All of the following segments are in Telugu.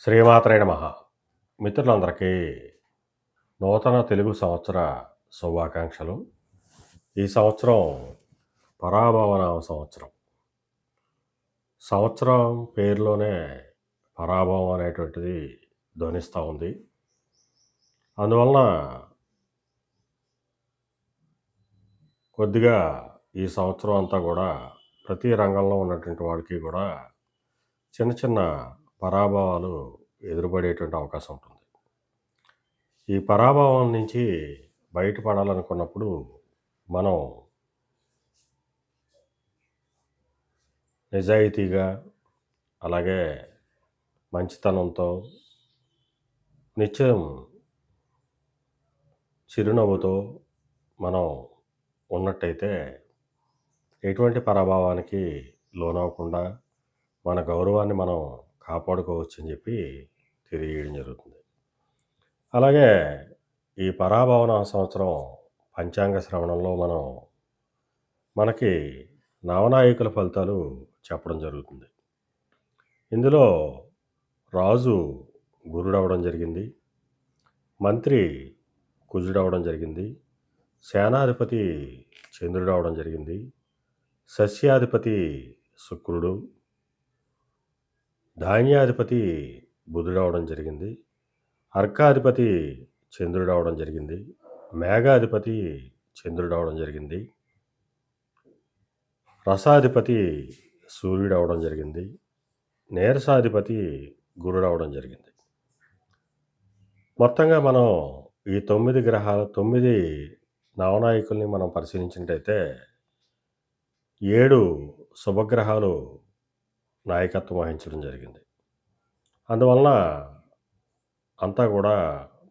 శ్రీమాత్రే నమః. మిత్రులందరికీ నూతన తెలుగు సంవత్సర శుభాకాంక్షలు. ఈ సంవత్సరం పరాభవనామ సంవత్సరం. సంవత్సరం పేరులోనే పరాభవం అనేటువంటిది ధ్వనిస్తూ ఉంది. అందువలన కొద్దిగా ఈ సంవత్సరం అంతా కూడా ప్రతి రంగంలో ఉన్నటువంటి వాళ్ళకి కూడా చిన్న చిన్న పరాభవాలు ఎదురుపడేటువంటి అవకాశం ఉంటుంది. ఈ పరాభవం నుంచి బయటపడాలనుకున్నప్పుడు మనం నిజాయితీగా, అలాగే మంచితనంతో, నిత్యం చిరునవ్వుతో మనం ఉన్నట్టయితే ఎటువంటి పరాభవానికి లోనవ్వకుండా మన గౌరవాన్ని మనం కాపాడుకోవచ్చని చెప్పి తెలియజేయడం జరుగుతుంది. అలాగే ఈ పరాభవన సంవత్సరం పంచాంగ శ్రవణంలో మనకి నవనాయకుల ఫలితాలు చెప్పడం జరుగుతుంది. ఇందులో రాజు గురుడవడం జరిగింది, మంత్రి కుజుడవడం జరిగింది, సేనాధిపతి చంద్రుడవడం జరిగింది, సస్యాధిపతి శుక్రుడు, ధాన్యాధిపతి బుధుడవడం జరిగింది, అర్కాధిపతి చంద్రుడవడం జరిగింది, మేఘాధిపతి చంద్రుడవడం జరిగింది, రసాధిపతి సూర్యుడవడం జరిగింది, నీరసాధిపతి గురుడవడం జరిగింది. మొత్తంగా మనం ఈ 9 గ్రహాలు 9 నవనాయకుల్ని మనం పరిశీలించినట్టయితే 7 శుభగ్రహాలు నాయకత్వం వహించడం జరిగింది. అందువలన అంతా కూడా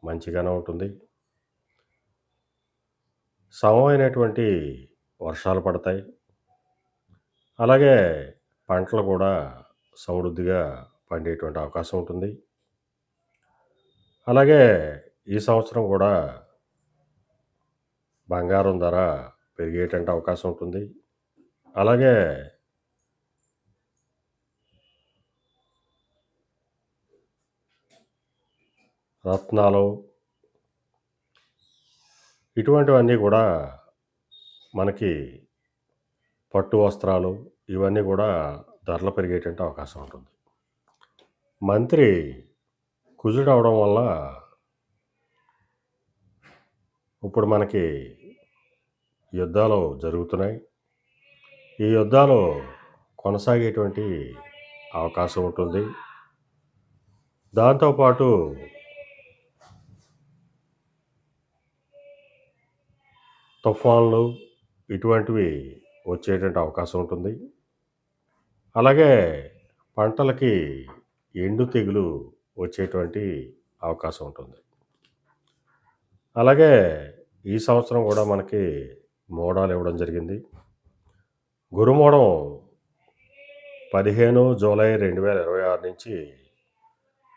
మంచిగానే ఉంటుంది. సమమైనటువంటి వర్షాలు పడతాయి. అలాగే పంటలు కూడా సమృద్ధిగా పండేటువంటి అవకాశం ఉంటుంది. అలాగే ఈ సంవత్సరం కూడా బంగారం ధర పెరిగేటువంటి అవకాశం ఉంటుంది. అలాగే రత్నాలు ఇటువంటివన్నీ కూడా మనకి పట్టు వస్త్రాలు ఇవన్నీ కూడా ధరలు పెరిగేటువంటి అవకాశం ఉంటుంది. మంత్రి కుజుడు అవడం వల్ల ఇప్పుడు మనకి యుద్ధాలు జరుగుతున్నాయి. ఈ యుద్ధాలు కొనసాగేటువంటి అవకాశం ఉంటుంది. దాంతోపాటు తుఫాన్లు ఇటువంటివి వచ్చేటువంటి అవకాశం ఉంటుంది. అలాగే పంటలకి ఎండు తెగులు వచ్చేటువంటి అవకాశం ఉంటుంది. అలాగే ఈ సంవత్సరం కూడా మనకి మోడాలు ఇవ్వడం జరిగింది. గురుమోడం 15 జూలై 2026 నుంచి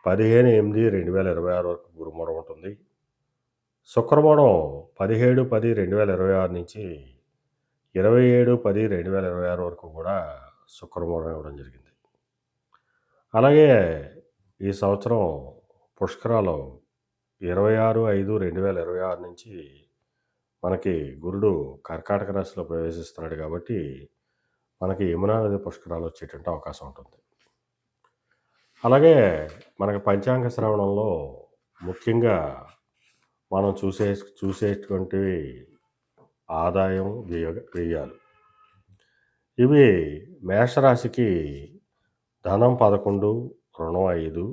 15/8/2026 వరకు గురుమోడం ఉంటుంది. శుక్రమోడం 17/10/2026 నుంచి 27/10/2026 వరకు కూడా శుక్రమోడం ఇవ్వడం జరిగింది. అలాగే ఈ సంవత్సరం పుష్కరాలు 26/5/2026 నుంచి మనకి గురుడు కర్కాటక రాశిలో ప్రవేశిస్తున్నాడు కాబట్టి మనకి యమునా నది పుష్కరాలు వచ్చేటువంటి అవకాశం ఉంటుంది. అలాగే మనకి పంచాంగ శ్రవణంలో ముఖ్యంగా మనం చూసేటువంటివి ఆదాయం, వ్యయాలు. ఇవి మేషరాశికి ధనం 11, రుణం 5,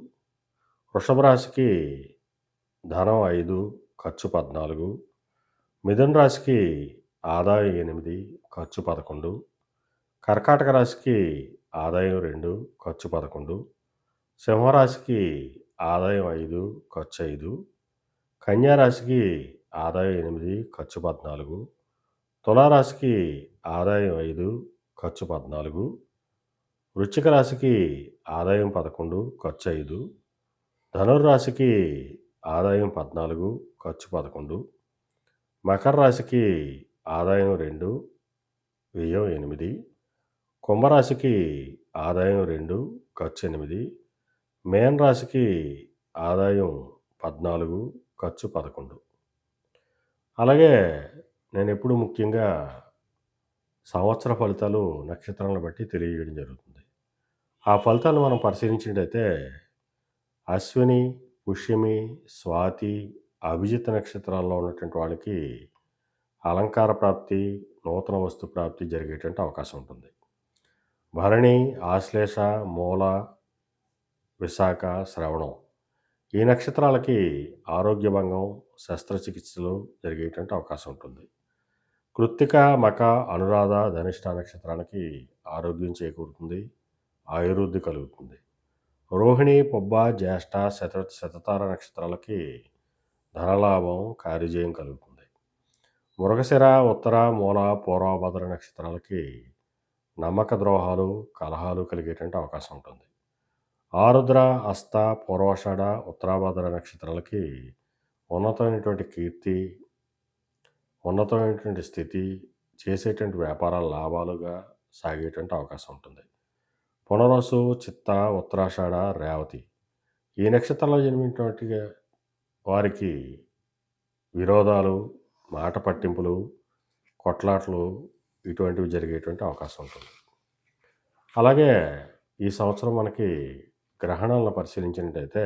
వృషభ రాశికి ధనం 5, ఖర్చు 14, మిథున రాశికి ఆదాయం 8, ఖర్చు 11, కర్కాటక రాశికి ఆదాయం 2, ఖర్చు 11, సింహరాశికి ఆదాయం 5, ఖర్చు 5, కన్యారాశికి ఆదాయం 8, ఖర్చు 14, తులారాశికి ఆదాయం 5, ఖర్చు 14, వృశ్చిక రాశికి ఆదాయం 11, ఖర్చు 5, ధనుర్రాశికి ఆదాయం 14, ఖర్చు 11, మకర రాశికి ఆదాయం 2, వ్యయం 8, కుంభరాశికి ఆదాయం 2, ఖర్చు 8, మేన్ రాశికి ఆదాయం 14, ఖర్చు 11. అలాగే నేనెప్పుడు ముఖ్యంగా సంవత్సర ఫలితాలు నక్షత్రాలను బట్టి తెలియజేయడం జరుగుతుంది. ఆ ఫలితాలను మనం పరిశీలించినట్టయితే అశ్విని, పుష్యమి, స్వాతి, అభిజిత్ నక్షత్రాల్లో ఉన్నటువంటి వాళ్ళకి అలంకార ప్రాప్తి, నూతన వస్తు ప్రాప్తి జరిగేటువంటి అవకాశం ఉంటుంది. భరణి, ఆశ్లేష, మూల, విశాఖ, శ్రవణం ఈ నక్షత్రాలకి ఆరోగ్య భంగం, శస్త్రచికిత్సలు జరిగేటువంటి అవకాశం ఉంటుంది. కృత్తిక, మక, అనురాధ, ధనిష్ట నక్షత్రాలకి ఆరోగ్యం చేకూరుతుంది, ఆయుర్వృద్ధి కలుగుతుంది. రోహిణి, పుబ్బ, జ్యేష్ఠ, శతతార నక్షత్రాలకి ధనలాభం, కార్యజయం కలుగుతుంది. మృగశిర, ఉత్తర, మూల, పూర్వభద్ర నక్షత్రాలకి నమ్మక ద్రోహాలు, కలహాలు కలిగేటువంటి అవకాశం ఉంటుంది. ఆరుద్ర, హస్త, పూర్వాషాఢ, ఉత్తరాభాద్ర నక్షత్రాలకి ఉన్నతమైనటువంటి కీర్తి, ఉన్నతమైనటువంటి స్థితి, చేసేటువంటి వ్యాపారాలు లాభాలుగా సాగేటువంటి అవకాశం ఉంటుంది. పునరసు, చిత్త, ఉత్తరాషాఢ, రేవతి ఈ నక్షత్రంలో జన్మించినటువంటి వారికి విరోధాలు, మాట పట్టింపులు, కొట్లాట్లు ఇటువంటివి జరిగేటువంటి అవకాశం ఉంటుంది. అలాగే ఈ సంవత్సరం మనకి గ్రహణాలను పరిశీలించినట్టయితే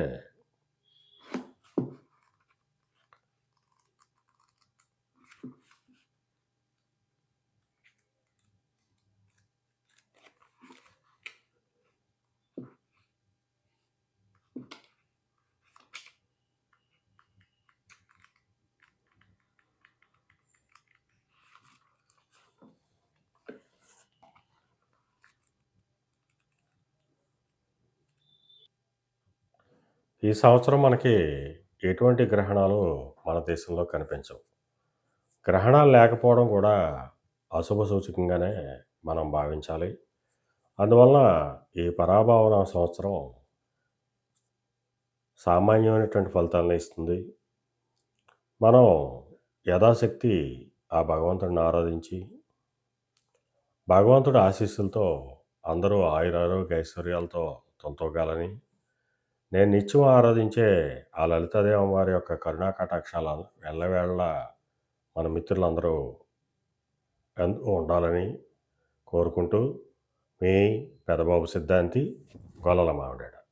ఈ సంవత్సరం మనకి ఎటువంటి గ్రహణాలు మన దేశంలో కనిపించవు. గ్రహణాలు లేకపోవడం కూడా అశుభ సూచకంగానే మనం భావించాలి. అందువలన ఈ పరాభవన సంవత్సరం సామాన్యమైనటువంటి ఫలితాలను ఇస్తుంది. మనం యథాశక్తి ఆ భగవంతుడిని ఆరాధించి, భగవంతుడి ఆశీస్సులతో అందరూ ఆయురారోగ్య ఐశ్వర్యాలతో తొంతూగాలని, నేను నిత్యం ఆరాధించే ఆ లలితాదేవి అమ్మవారి యొక్క కరుణా కటాక్షాలు ఎల్లవేళలా మన మిత్రులందరూ ఉండాలని కోరుకుంటూ, మీ పెదబాబు సిద్ధాంతి, గొల్లల మామిడాడ.